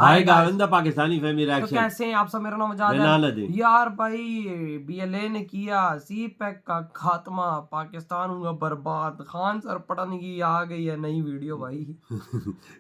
आएगा आइंदा पाकिस्तानी फैमिली तो रिएक्शन। कैसे हैं आप सब? मेरा नाम आजाद बिलाल है अदी। यार भाई। बीएलए ने किया सी पैक का खात्मा, पाकिस्तान हुआ बर्बाद। खान सर पटन की आ गई है नई वीडियो भाई।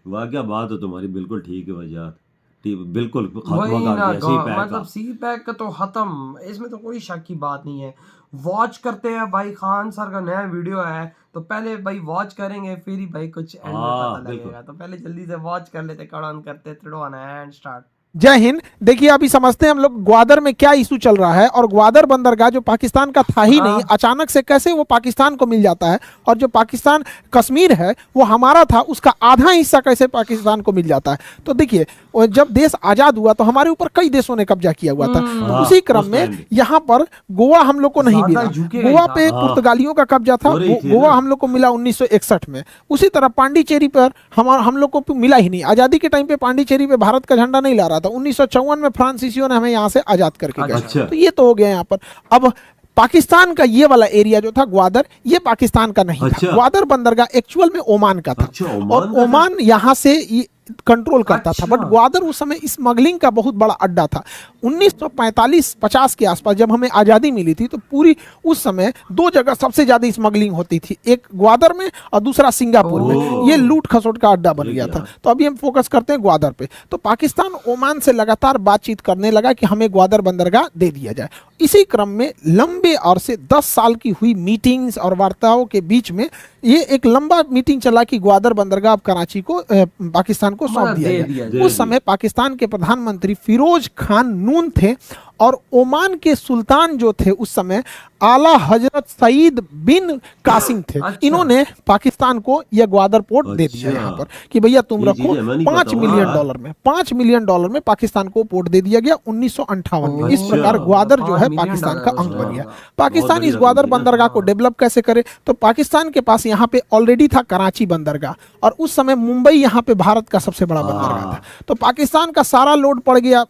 वाकया बात हो तुम्हारी बिल्कुल ठीक है वजात, बिल्कुल खात्मा वही कर ना दिया सी पैक का। मतलब सी पैक का तो खत्म, इसमें तो कोई शक की बात नहीं है। वॉच करते हैं भाई, खान सर का नया वीडियो है तो पहले भाई वॉच करेंगे, फिर ही भाई कुछ एंड में पता बिल्कुल। लगेगा। तो पहले जल्दी से वॉच कर लेते, कड़न करते, थ्रोन एंड स्टार्ट। जय हिंद। देखिए अभी समझते हैं हम लोग ग्वादर में क्या इशू चल रहा है, और ग्वादर बंदरगाह जो पाकिस्तान का था ही नहीं, अचानक से कैसे वो पाकिस्तान को मिल जाता है, और जो पाकिस्तान कश्मीर है वो हमारा था, उसका आधा हिस्सा कैसे पाकिस्तान को मिल जाता है। तो देखिए जब देश आजाद हुआ तो हमारे ऊपर कई देशों ने कब्जा किया हुआ था। तो उसी क्रम में यहाँ पर गोवा हम लोग को नहीं मिला। गोवा पे पुर्तगालियों का कब्जा था, गोवा हम लोग को मिला 1961 में। उसी तरह पांडिचेरी पर हम लोग को मिला ही नहीं। आजादी के टाइम पे पांडिचेरी पे भारत का झंडा नहीं ला रहा था। 1954 में फ्रांसीसियों ने हमें यहाँ से आजाद करके गए। अच्छा। तो ये तो हो गया यहाँ पर। अब पाकिस्तान का ये वाला एरिया जो था ग्वादर, ये पाकिस्तान का नहीं था। ग्वादर बंदरगाह एक्चुअल में ओमान का था। और ओमान यहाँ से कंट्रोल करता था। बट ग्वादर उस समय स्मगलिंग का बहुत बड़ा अड्डा था। 1945-50 के आसपास जब हमें आज़ादी मिली थी तो पूरी उस समय दो जगह सबसे ज़्यादा स्मगलिंग होती थी, एक ग्वादर में और दूसरा सिंगापुर में। ये लूट खसोट का अड्डा बन गया था। तो अभी हम फोकस करते हैं ग्वादर पे। तो पाकिस्तान ओमान से लगातार बातचीत करने लगा कि हमें ग्वादर बंदरगाह दे दिया जाए। इसी क्रम में लंबे अरसे 10 साल की हुई मीटिंग्स और वार्ताओं के बीच में ये एक लंबा मीटिंग चला कि ग्वादर बंदरगाह अब कराची को पाकिस्तान को सौंप दिया जाए। उस समय पाकिस्तान के प्रधानमंत्री फिरोज खान नून थे, और ओमान के सुल्तान जो थे उस समय आला हजरत सईद बिन कासिम थे। इन्होंने पाकिस्तान को यह ग्वादर पोर्ट दे दिया यहाँ पर कि भैया तुम रखो। $5 मिलियन में पाकिस्तान को पोर्ट दे दिया गया 1958 में। इस प्रकार ग्वादर जो है पाकिस्तान का अंग बन गया। पाकिस्तान इस ग्वादर बंदरगाह को डेवलप कैसे करे, तो पाकिस्तान के पास यहाँ पे ऑलरेडी था कराची बंदरगाह, और उस समय मुंबई यहाँ पे भारत का सबसे बड़ा बंदरगाह था। तो पाकिस्तान का सारा लोड पड़ गया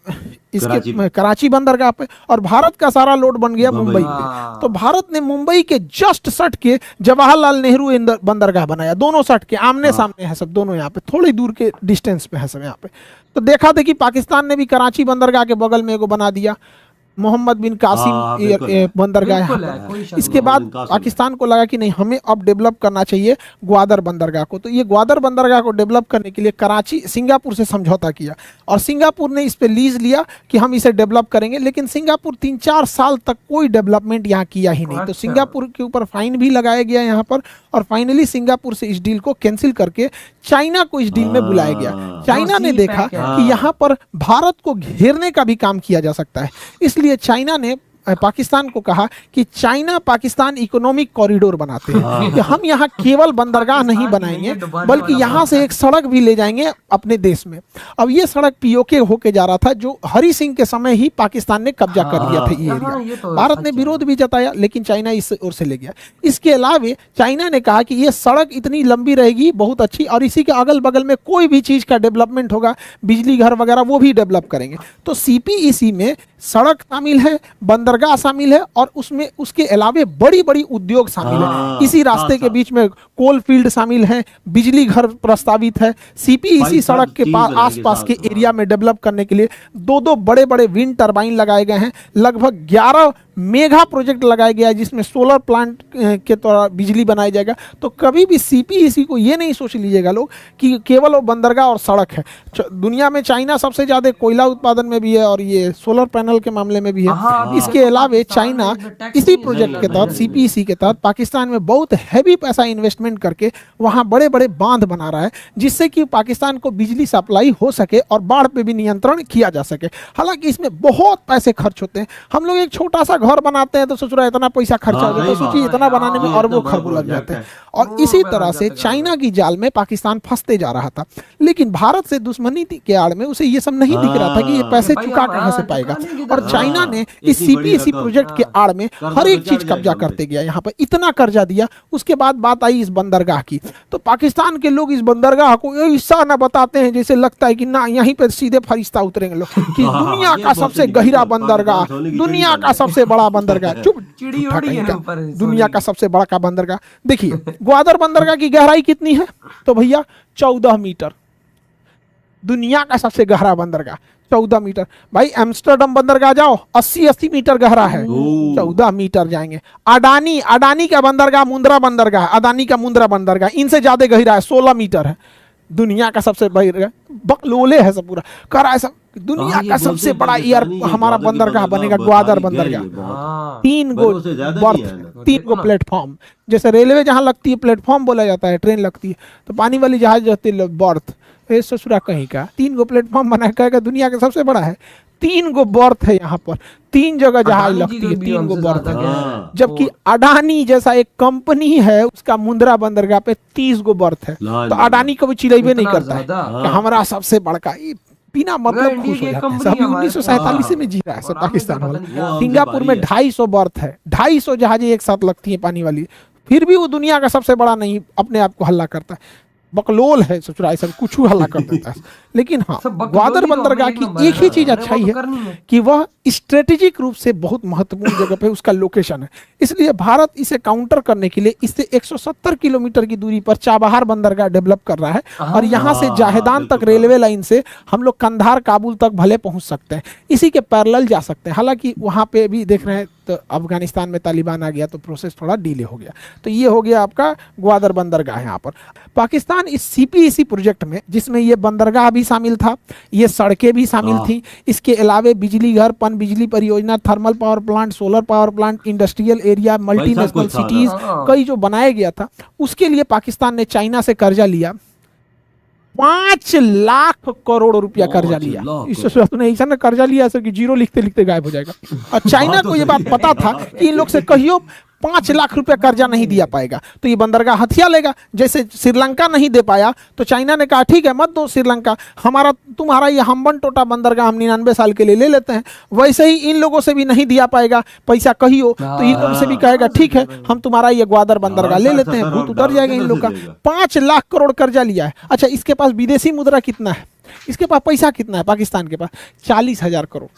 इसके कराची बंदरगाह पे, और भारत का सारा लोड बन गया मुंबई पे। तो भारत ने मुंबई के जस्ट सट के जवाहरलाल नेहरू बंदरगाह बनाया। दोनों सट के आमने सामने है सब, दोनों यहाँ पे थोड़ी दूर के डिस्टेंस पे है सब यहाँ पे। तो देखा देखी पाकिस्तान ने भी कराची बंदरगाह के बगल में एगो बना दिया, मोहम्मद बिन कासिम बंदरगाह। इसके बाद पाकिस्तान को लगा कि नहीं, हमें अब डेवलप करना चाहिए ग्वादर बंदरगाह को। तो ये ग्वादर बंदरगाह को डेवलप करने के लिए कराची सिंगापुर से समझौता किया, और सिंगापुर ने इस पे लीज लिया कि हम इसे डेवलप करेंगे। लेकिन सिंगापुर 3-4 साल तक कोई डेवलपमेंट यहाँ किया ही नहीं। तो सिंगापुर के ऊपर फाइन भी लगाया गया यहाँ पर, और फाइनली सिंगापुर से इस डील को कैंसिल करके चाइना को इस डील में बुलाया गया। चाइना ने देखा कि यहाँ पर भारत को घेरने का भी काम किया जा सकता है, इसलिए चाइना ने पाकिस्तान को कहा कि चाइना पाकिस्तान इकोनॉमिक कॉरिडोर बनाते हैं कि हम यहाँ केवल बंदरगाह नहीं बनाएंगे बल्कि यहाँ से एक सड़क भी ले जाएंगे अपने देश में। अब ये सड़क पीओके होके जा रहा था, जो हरि सिंह के समय ही पाकिस्तान ने कब्जा कर लिया था ये एरिया। भारत ने विरोध भी जताया, लेकिन चाइना इस ओर से ले गया। इसके अलावा चाइना ने कहा कि ये सड़क इतनी लंबी रहेगी, बहुत अच्छी, और इसी के अगल बगल में कोई भी चीज का डेवलपमेंट होगा, बिजली घर वगैरह, वो भी डेवलप करेंगे। तो सीपीईसी में सड़क शामिल है, बंदरगाह शामिल है, और उसमें उसके अलावे बड़ी बड़ी उद्योग शामिल है। इसी रास्ते के बीच में कोल फील्ड शामिल है, बिजली घर प्रस्तावित है। सीपीईसी सड़क के पास आसपास के एरिया में डेवलप करने के लिए 2-2 बड़े बड़े विंड टरबाइन लगाए गए हैं। लगभग 11 मेगा प्रोजेक्ट लगाया गया है, जिसमें सोलर प्लांट के द्वारा बिजली बनाया जाएगा। तो कभी भी सीपीईसी को ये नहीं सोच लीजिएगा लोग कि केवल वो बंदरगाह और सड़क है। दुनिया में चाइना सबसे ज्यादा कोयला उत्पादन में भी है, और ये सोलर पैनल के मामले में भी है। इसके अलावा चाइना इसी प्रोजेक्ट के तहत, सीपीईसी के तहत, पाकिस्तान में बहुत हैवी पैसा इन्वेस्टमेंट करके वहाँ बड़े बड़े बांध बना रहा है, जिससे कि पाकिस्तान को बिजली सप्लाई हो सके और बाढ़ पे भी नियंत्रण किया जा सके। हालांकि इसमें बहुत पैसे खर्च होते हैं। हम लोग एक छोटा सा घर बनाते हैं तो सोच रहे इतना पैसा खर्चा हो जाता है, सोचिए इतना बनाने में अरबों खरबों लग जाते हैं। और इसी तरह से चाइना की जाल में पाकिस्तान फंसते जा रहा था। लेकिन भारत से दुश्मनी के आड़ में उसे ये सब नहीं दिख रहा था कि ये पैसे चुका कहां से पाएगा। और चाइना ने इस सीपीईसी प्रोजेक्ट के आड़ में हर एक चीज कब्जा करते गया, यहाँ पर इतना कर्जा दिया। उसके बाद बात आई इस बंदरगाह की, तो पाकिस्तान के लोग इस बंदरगाह को ऐसा ना बताते हैं जैसे लगता है कि ना यहीं पर सीधे फरिश्ता उतरेंगे लोग, कि दुनिया का सबसे गहरा बंदरगाह, दुनिया का सबसे बड़ा बंदरगाह। चुप, दुनिया का सबसे बड़ा का बंदरगाह। देखिए ग्वादर बंदरगाह की गहराई कितनी है, तो भैया 14 मीटर। दुनिया का सबसे गहरा बंदरगाह 14 मीटर। भाई एम्स्टर्डम बंदरगाह जाओ 80 मीटर गहरा है, 14 मीटर जाएंगे। अडानी का बंदरगाह मुंद्रा बंदरगाह, अदानी का मुंद्रा बंदरगाह इनसे ज्यादा गहरा है, 16 मीटर है। दुनिया का सबसे बड़ा बकलोले है सब पूरा कर रहा है सब। दुनिया का सबसे बड़ा एयर हमारा बंदरगाह बनेगा ग्वादर बंदरगाह। 3 गो बर्थ, 3 गो प्लेटफॉर्म, जैसे रेलवे जहाँ लगती है प्लेटफॉर्म बोला जाता है, ट्रेन लगती है, तो पानी वाली जहाज रहती है बर्थ। ये ससुरा कहीं का 3 गो प्लेटफॉर्म बना कहेगा दुनिया का सबसे बड़ा है। 3 गो बर्थ है यहाँ पर, 3 जगह जहाज लगती है, 3 गो बर्थ है। जबकि अडानी जैसा एक कंपनी है उसका मुंद्रा बंदरगाह पे 30 गो बर्थ है। तो अडानी कभी चिड़ैबे नहीं करता है कि हमारा सबसे बड़का, बिना मतलब खुश हो जाते हैं। अभी 1947 में जी रहा है सब पाकिस्तान वाला। सिंगापुर में 250 बर्थ है, 250 जहाजें एक साथ लगती हैं पानी वाली, फिर भी वो दुनिया का सबसे बड़ा नहीं अपने आप को हल्ला करता है। बकलोल है ससुराल, सब कुछ हल्ला कर देता है। लेकिन हाँ, ग्वादर बंदरगाह की एक ही चीज अच्छाई है कि वह स्ट्रेटेजिक रूप से बहुत महत्वपूर्ण जगह पे उसका लोकेशन है। इसलिए भारत इसे काउंटर करने के लिए इससे 170 किलोमीटर की दूरी पर चाबहार बंदरगाह डेवलप कर रहा है, और यहाँ से जाहेदान तक रेलवे लाइन से हम लोग कंधार काबुल तक भले पहुंच सकते हैं, इसी के पैरेलल जा सकते हैं। हालांकि वहाँ पे भी देख रहे हैं तो अफगानिस्तान में तालिबान आ गया तो प्रोसेस थोड़ा डिले हो गया। तो ये हो गया आपका ग्वादर बंदरगाह। यहाँ पर पाकिस्तान इस सीपीईसी प्रोजेक्ट में, जिसमें ये बंदरगाह भी शामिल था, ये सड़कें भी शामिल थी, इसके अलावे बिजली घर, पन बिजली परियोजना, thermal power plant, solar power plant, industrial area, multinational cities कई जो बनाया गया था, उसके लिए पाकिस्तान ने चाइना से कर्जा लिया। 5 लाख करोड़ रुपया कर्जा लिया। इसने ऐसा ना कर्जा लिया सर कि जीरो लिखते लिखते गायब हो जाएगा। और चाइना को ये बात पता था कि इन लोग से कहियो 5 लाख रुपया कर्जा नहीं दिया पाएगा तो ये बंदरगाह हथिया लेगा। जैसे श्रीलंका नहीं दे पाया तो चाइना ने कहा ठीक है मत दो श्रीलंका, तुम्हारा ये हम्बन टोटा बंदरगाह हम 99 साल के लिए ले लेते हैं। वैसे ही इन लोगों से भी नहीं दिया पाएगा पैसा कहियो तो इन लोगों से भी कहेगा ठीक है हम तुम्हारा ये ग्वादर बंदरगाह ले लेते हैं, भूत उतर जाएगा इन लोग का। 5 लाख करोड़ कर्जा लिया है। अच्छा, इसके पास विदेशी मुद्रा कितना है, इसके पास पैसा कितना है? पाकिस्तान के पास 40,000 करोड़।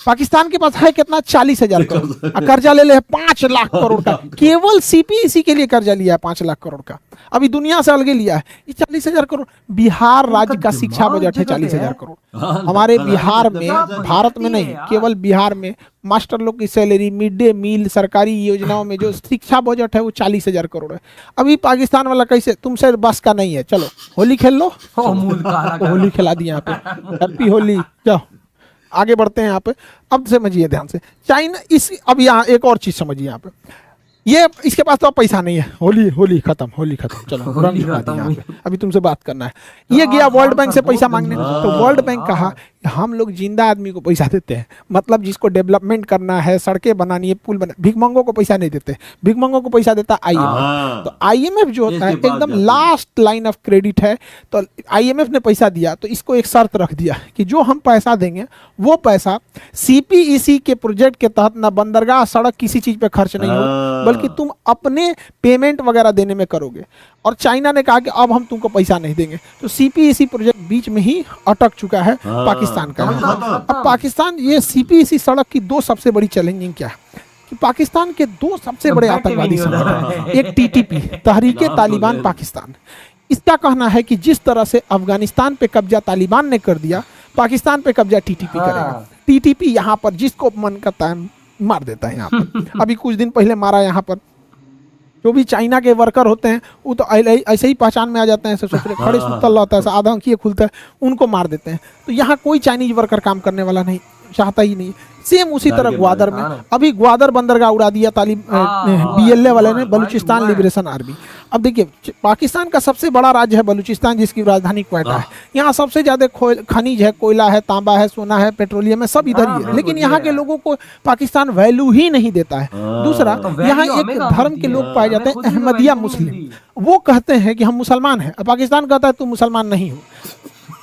पाकिस्तान के पास है कितना? 40,000 करोड़। कर्जा ले ले 5 लाख करोड़ का, केवल सीपीईसी के लिए कर्जा लिया है 5 लाख करोड़ का। अभी दुनिया से अलगे लिया है ये 40,000 करोड़। बिहार राज्य का शिक्षा बजट है 40,000 करोड़। हमारे बिहार में, भारत में नहीं, केवल बिहार में मास्टर लोग की सैलरी, मिड डे मील, सरकारी योजनाओं में जो शिक्षा बजट है वो 40,000 करोड़ है। अभी पाकिस्तान वाला कैसे, तुमसे बस का नहीं है, चलो होली खेल लो, होली खिला दी यहाँ पे, हैप्पी होली, जाओ आगे बढ़ते हैं यहाँ पे। अब समझिए ध्यान से, चाइना अब यहाँ एक और चीज समझिए यहाँ पे, ये इसके पास तो अब पैसा नहीं है, होली खत्म, चलो रंग दिखा दिया यहाँ पे, अभी तुमसे बात करना है। ये गया वर्ल्ड बैंक से पैसा मांगने, तो वर्ल्ड बैंक कहा हम लोग जिंदा आदमी को पैसा देते हैं, मतलब जिसको डेवलपमेंट करना है, सड़कें बनानी है, पुल बना, भिखमंगों को पैसा नहीं देते, भिखमंगों को पैसा देता आईएमएफ। तो आईएमएफ जो होता है एकदम लास्ट लाइन ऑफ क्रेडिट है, तो आईएमएफ ने पैसा दिया तो इसको एक शर्त रख दिया कि जो हम पैसा देंगे वो पैसा सीपीईसी के प्रोजेक्ट के तहत ना बंदरगाह, सड़क, किसी चीज पे खर्च नहीं हो, बल्कि तुम अपने पेमेंट वगैरह देने में करोगे। और चाइना ने कहा कि अब हम तुमको पैसा नहीं देंगे, तो सीपीईसी प्रोजेक्ट बीच में ही अटक चुका है पाकिस्तान का। अब पाकिस्तान, ये सीपीईसी सड़क की 2 सबसे बड़ी चैलेंजिंग क्या है कि पाकिस्तान के 2 सबसे बड़े आतंकवादी संगठन, एक टीटीपी, तहरीके तालिबान पाकिस्तान, इसका कहना है कि जिस तरह से अफगानिस्तान पे कब्जा तालिबान ने कर दिया, पाकिस्तान पे कब्जा टीटीपी करेगा। टीटीपी यहाँ पर जिसको मन करता है मार देता है यहाँ पर। अभी कुछ दिन पहले मारा यहाँ पर, जो भी चाइना के वर्कर होते हैं वो तो ऐसे ही पहचान में आ जाते हैं, खड़े सुतल रहता है, आधा आंखिए खुलता है, उनको मार देते हैं। तो यहाँ कोई चाइनीज वर्कर काम करने वाला नहीं, चाहता ही नहीं। सेम उसी तरह ग्वादर में, अभी ग्वादर बंदरगाह उड़ा दिया बीएलए वाले ने, बलूचिस्तान लिबरेशन आर्मी। अब देखिए पाकिस्तान का सबसे बड़ा राज्य है बलूचिस्तान, जिसकी राजधानी क्वेटा है। यहाँ सबसे ज्यादा खनिज है, कोयला है, तांबा है, सोना है, पेट्रोलियम है, सब इधर ही है। लेकिन यहाँ के लोगों को पाकिस्तान वैल्यू ही नहीं देता है। दूसरा, यहाँ एक धर्म के लोग पाए जाते हैं, अहमदिया मुस्लिम, वो कहते हैं कि हम मुसलमान हैं, पाकिस्तान कहता है तुम मुसलमान नहीं हो।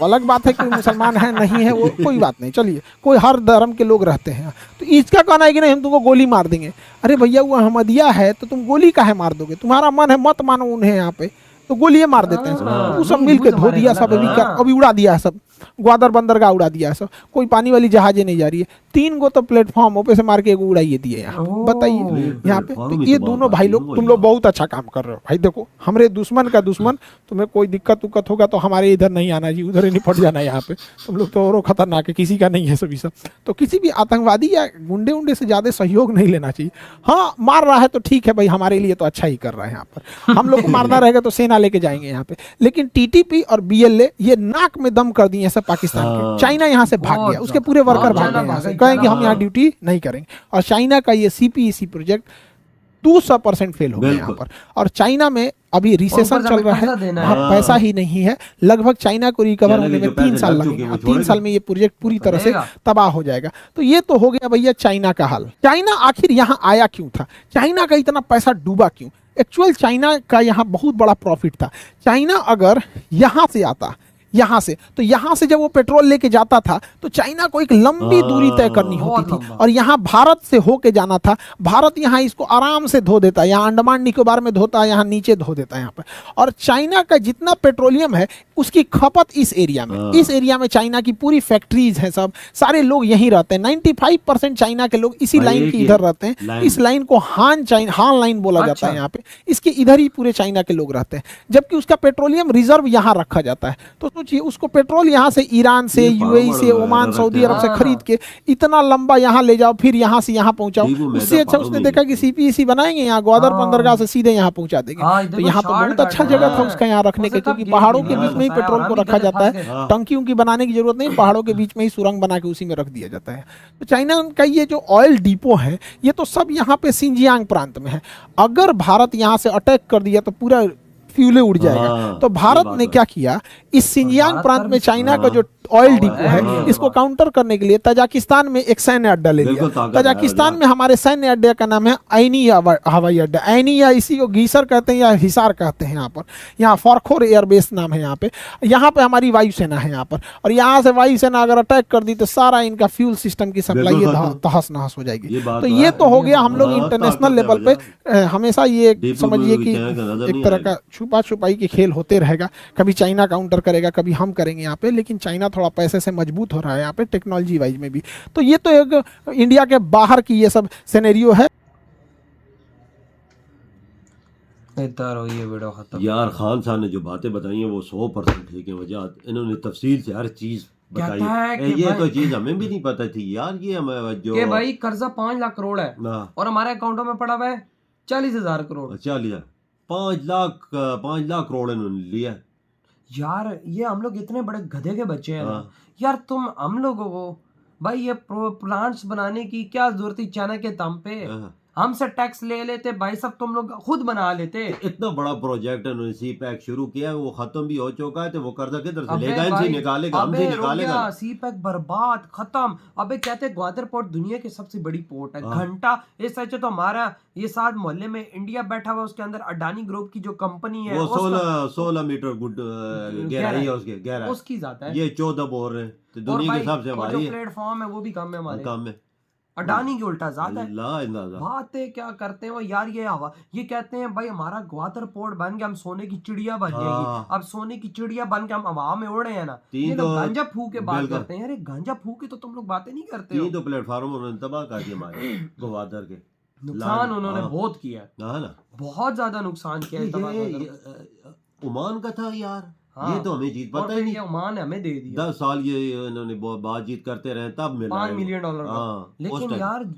अलग बात है कि मुसलमान है नहीं है वो कोई बात नहीं, चलिए कोई हर धर्म के लोग रहते हैं। तो इसका कहना है कि नहीं हम तुमको गोली मार देंगे। अरे भैया वो अहमदिया है तो तुम गोली काहे मार दोगे, तुम्हारा मन है मत मानो उन्हें, यहाँ पे तो गोली मार देते हैं। वो सब मिल के धो दिया सब, अभी उड़ा दिया है सब, ग्वादर बंदरगाह उड़ा दिया है सब, कोई पानी वाली जहाजें नहीं जा रही है। 3 गो तो प्लेटफॉर्म पे से मार के एगो उड़ाइए दिए यहाँ। ओह। बताइए यहाँ पे प्लेटफॉर्म तो ही ये तो दोनों बात भाई आती लोग, है तुम वो लोग यार। बहुत अच्छा काम कर रहे हो भाई। देखो हमरे दुश्मन का दुश्मन, तुम्हें कोई दिक्कत उक्कत होगा तो हमारे इधर नहीं आना जी, उधर ही निपट जाना यहाँ पे। तुम लोग तो और खतरनाक है, किसी का नहीं है सभी सब। तो किसी भी आतंकवादी या गुंडे उंडे से ज्यादा सहयोग नहीं लेना चाहिए। हाँ मार रहा है तो ठीक है भाई, हमारे लिए तो अच्छा ही कर रहा है यहाँ पर। हम लोग को मारना रहेगा तो सेना लेके जाएंगे यहाँ पे। लेकिन टीटीपी और बीएलए ये नाक में दम कर दिए सब पाकिस्तान के। हाँ। चाइना यहाँ से भाग बहुत गया, उसके ज्यादा। पूरे वर्कर हाँ, भाग चाइना गए यहाँ से, भागा, कहेंगे हम चाइना यहाँ भागा। ड्यूटी नहीं करेंगे। और चाइना का ये सीपीईसी प्रोजेक्ट 200% फेल हो गया यहाँ बिल्कुल। पर। और चाइना में अभी रिसेशन ऊपर से चल हमें रहा है, कर्जा देना है। वहाँ पैसा ही नहीं है। लगभग चाइना को रिकवर चाइना होने के में जो 3 पैसे साल लग चुके लगेंगे। हैं, वो 3 साल छोड़ेगा। में ये प्रोजेक्ट पूरी तरह से लगेगा। तबाह हो जाएगा। तो ये तो हो गया भैया चाइना का हाल। चाइना आखिर यहाँ आया क्यों था, चाइना का इतना पैसा डूबा क्यों? एक्चुअल चाइना का यहाँ बहुत बड़ा प्रॉफिट था। चाइना अगर यहाँ से आता, यहाँ से, तो यहाँ से जब वो पेट्रोल लेके जाता था तो चाइना को एक लंबी दूरी तय करनी बहुत होती थी, लंबा। और यहाँ भारत से होके जाना था। भारत यहाँ इसको आराम से धो देता है, यहाँ अंडमान निकोबार में धोता है, यहाँ नीचे धो देता है यहाँ पर। और चाइना का जितना पेट्रोलियम है उसकी खपत इस एरिया में, इस एरिया में चाइना की पूरी फैक्ट्रीज हैं, सब सारे लोग यहीं रहते हैं। 95% चाइना के लोग इसी भाई लाइन एक के ही इधर रहते हैं। लाइन। इस लाइन को हान लाइन बोला जाता अच्छा। है यहाँ पे। इसके इधर ही पूरे चाइना के लोग रहते हैं, जबकि उसका पेट्रोलियम रिजर्व यहाँ रखा जाता है। तो सोचिए उसको पेट्रोल यहाँ से ईरान से, ये यूएई से, पहाड़ों में ओमान, रखते सऊदी हैं। अरब से हाँ। खरीद के इतना लंबा यहाँ ले जाओ, फिर यहाँ से यहाँ पहुंचाओ। ठीक, वो मैदा उससे अच्छा पहाड़ों उसने में देखा ही कि होती है। सीपीईसी बनाएंगे यहाँ ग्वादर हाँ। बंदरगाह से सीधे यहाँ पहुंचा देंगे। हाँ, तो देखो यहाँ तो बहुत शॉर्टकट अच्छा है। जगह था उसका यहाँ रखने उसे के, कब क्योंकि गेट पहाड़ों के दिया बीच में ही फंसाया पेट्रोल और को हम ही रखा गधे जाता फंस है। गए। टंकी उंकी बनाने की जरूरत नहीं, पहाड़ों के बीच में ही सुरंग बना के उसी में रख दिया जाता है। तो चाइना का ये जो ऑयल डिपो है ये तो सब यहाँ पे सिंजियांग प्रांत में है। अगर भारत यहाँ से अटैक कर दिया तो पूरा फ्यूले उड़ जाएगा। हाँ, तो भारत ये बात ने है। क्या किया, इस सिंजियांग भारत प्रांत पर में भी- चाइना का हाँ। जो ऑयल डिपो है, है हाँ। इसको काउंटर करने के लिए तजाकिस्तान में एक सैन्य अड्डा ले लिया। बिल्कुल ताकत है, तजाकिस्तान यार। में हमारे सैन्य अड्डे का नाम है आइनिया हवाई अड्डा। आइनिया इसी को गीसर कहते हैं या हिसार कहते हैं यहाँ पर। यहाँ फॉरखोर एयरबेस नाम है यहाँ पे। यहाँ पे हमारी वायुसेना है यहाँ पर, और यहाँ से वायुसेना अगर अटैक कर दी तो सारा इनका फ्यूल सिस्टम की सप्लाई बिल्कुल ये खत्म। तहस नहस हो जाएगी। ये बात तो तो ये है। तो हो गया हम लोग हाँ, इंटरनेशनल ताकत है लेवल पे हमेशा ये डीपू समझिए में कि चाइना का नजर एक नहीं तरह आएगा। का छुपा छुपाई के खेल होते रहेगा। कभी चाइना काउंटर करेगा, कभी हम करेंगे यहाँ पे। लेकिन चाइना थोड़ा पैसे से मजबूत हो रहा है यहाँ पे टेक्नोलॉजी वाइज में भी। तो ये तो एक इंडिया के बाहर की ये सब सिनेरियो है। इधर हो ये वीडियो खत्म। यार खान साहब ने जो बातें बताई हैं वो 100% ठीक है। वजह इन्होंने तफसील से हर चीज बताई कहता है है। कि ये भाई- तो चीज हमें भी नहीं पता थी यार। ये हमें जो कि भाई कर्जा 5 लाख करोड़ है हाँ, और हमारे अकाउंटों में पड़ा हुआ है 40,000 करोड़। अच्छा लिया 5 लाख करोड़ इन्होंने लिया। यार ये हम लोग इतने बड़े गधे के बच्चे हैं ना। हाँ। यार तुम हम लोगों को भाई ये प्लांट्स बनाने की क्या जरूरत थी चाइना के दम पे? हाँ। हमसे टैक्स ले लेते भाई सब, तुम लोग खुद बना लेते। इतना बड़ा प्रोजेक्ट इन्होंने सी पैक शुरू किया, वो खत्म भी हो चुका है। तो वो कर्जा किधर से अबे लेगा? इनसे भाई, निकालेगा, हमसे अबे रुक निकालेगा। गया, सी पैक बर्बाद खत्म। अबे कहते हैं ग्वादर पोर्ट दुनिया की सबसे बड़ी पोर्ट है। हाँ। घंटा इस सच तो हमारा ये साथ मोहल्ले में इंडिया बैठा हुआ, उसके अंदर अडानी ग्रुप की जो कंपनी है वो उसका- 16 मीटर गुड गहराई गहराई। है उसके, गहराई उसकी ज्यादा है। ये 14 बोर है। तो और दुनिया के भाई हिसाब से और हमारी जो है प्लेटफॉर्म है वो भी कम है हमारे। काम में। अडानी की उल्टा ज्यादा है। अल्लाह अंदाजा। बातें क्या करते हैं वो यार। ये हवा ये कहते हैं भाई हमारा ग्वादर पोर्ट बन के हम सोने की चिड़िया बन जाएगी। हाँ। अब सोने की चिड़िया बन के हम हवा में उड़ रहे हैं ना। तीन ये लोग तो- गांजा फूक के बात बिल्कुल। करते हैं। अरे गांजा फूक के तो तुम लोग बातें नहीं करते हो। तीन तो प्लेटफार्म उन्होंने तबाह कर दिए हमारे गवादर के। नुकसान उन्होंने हाँ। बहुत किया है, हाँ ना। बहुत ज्यादा नुकसान किया है तबाह ये ग्वादर। ओमान का था यार। हाँ। ये तो हमें जीत और पता ही फिर नहीं। ये ओमान ने हमें दे दिया 10 साल ये इन्होंने बातचीत करते रहे तब मिला 5 है वो। मिलियन डॉलर का। हाँ, उस लेकिन टाइम। यार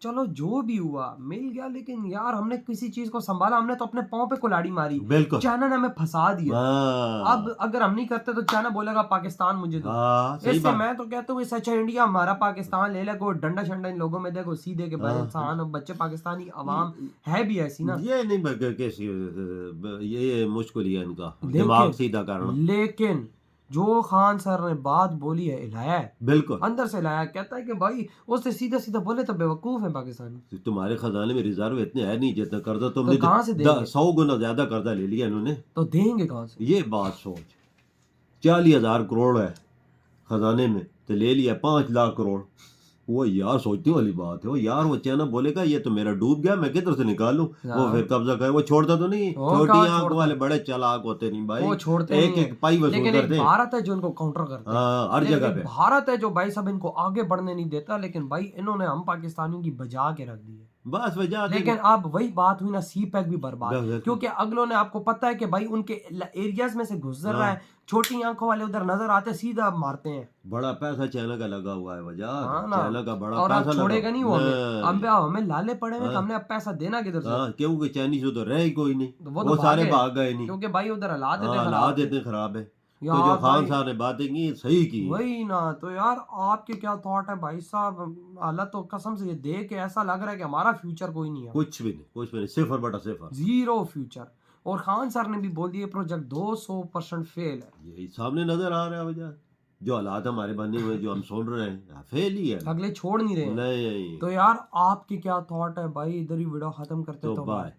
चलो जो भी हुआ मिल गया। लेकिन यार हमने किसी चीज को संभाला, हमने तो अपने पाँव पे कुल्हाड़ी मारी। बिल्कुल। चाइना ने हमें फंसा दिया। हाँ। अब अगर हम नहीं करते तो चाइना बोलेगा पाकिस्तान मुझे दो। हाँ, सही इससे बात। मैं तो कहता हूँ अच्छा इंडिया हमारा पाकिस्तान ले ले। को डंडा शंडा इन लोगों में देखो सीधे के बड़े हाँ। इंसान और बच्चे पाकिस्तानी अवाम है भी ऐसी ना। ये नहीं बल्कि कैसी ये मुश्किल ही है इनका लेकिन- दिमाग सीधा करना। लेकिन जो खान सर ने बात बोली है हिलाया है, बिल्कुल। अंदर से लाया। कहता है कि भाई उससे सीधा सीधा बोले तो बेवकूफ है पाकिस्तानी। तुम्हारे खजाने में रिजर्व इतने है नहीं जितना कर्जा तुमने तो कहाँ से देंगे? 100 गुना ज्यादा कर्जा ले लिया इन्होंने। तो देंगे कहाँ से? ये बात सोच। 40,000 करोड़ है खजाने में तो ले लिया 5 लाख करोड़। वो यार सोचने वाली बात है। वो यार वो चाइना बोलेगा ये तो मेरा डूब गया, मैं किधर से निकालूं। वो फिर कब्जा करे, वो छोड़ता तो नहीं। छोटी आंख वाले बड़े चालाक होते नहीं भाई, वो छोड़ते एक एक पाई वसूल लेकिन करते एक हैं। भारत है जो इनको काउंटर करता है। हाँ, हर जगह पे भारत है जो भाई साहब इनको आगे बढ़ने नहीं देता, लेकिन भाई इन्होंने हम पाकिस्तानियों की बजा के रख दी है। बस वजह। लेकिन अब वही बात हुई ना, सी पैक भी बर्बाद, क्योंकि अगलों ने आपको पता है कि भाई उनके एरियाज में से गुजर रहा है, छोटी आंखों वाले उधर नजर आते सीधा मारते हैं। बड़ा पैसा चाइना का लगा हुआ है वजह। हाँ ना, चाइना का बड़ा और पैसा अब छोड़ेगा नहीं वो हमें। अब हमें लाले पड़े हुए, हमने अब पैसा देना किधर से? क्योंकि चाइनीज उधर रहे ही कोई नहीं, तो वो सारे भाग गए नहीं, क्योंकि भाई उधर हालात हालात इतने खराब है। तो जो खान साहब ने बातें की सही की वही ना। तो यार आपके क्या थॉट है भाई साहब? हालत तो कसम से ये देख के ऐसा लग रहा है कि हमारा फ्यूचर कोई नहीं है, कुछ भी नहीं, सिफर बटा सिफर, जीरो फ्यूचर। और खान सर ने भी बोल दिया प्रोजेक्ट 200% फेल है। यही सामने नजर आ रहा है वजह। जो हालात हमारे बने हुए जो हम सुन रहे हैं फेल ही है, अगले छोड़ नहीं रहे। नहीं। तो यार आपके क्या थॉट है भाई? इधर ही वीडियो खत्म करते तो बाय।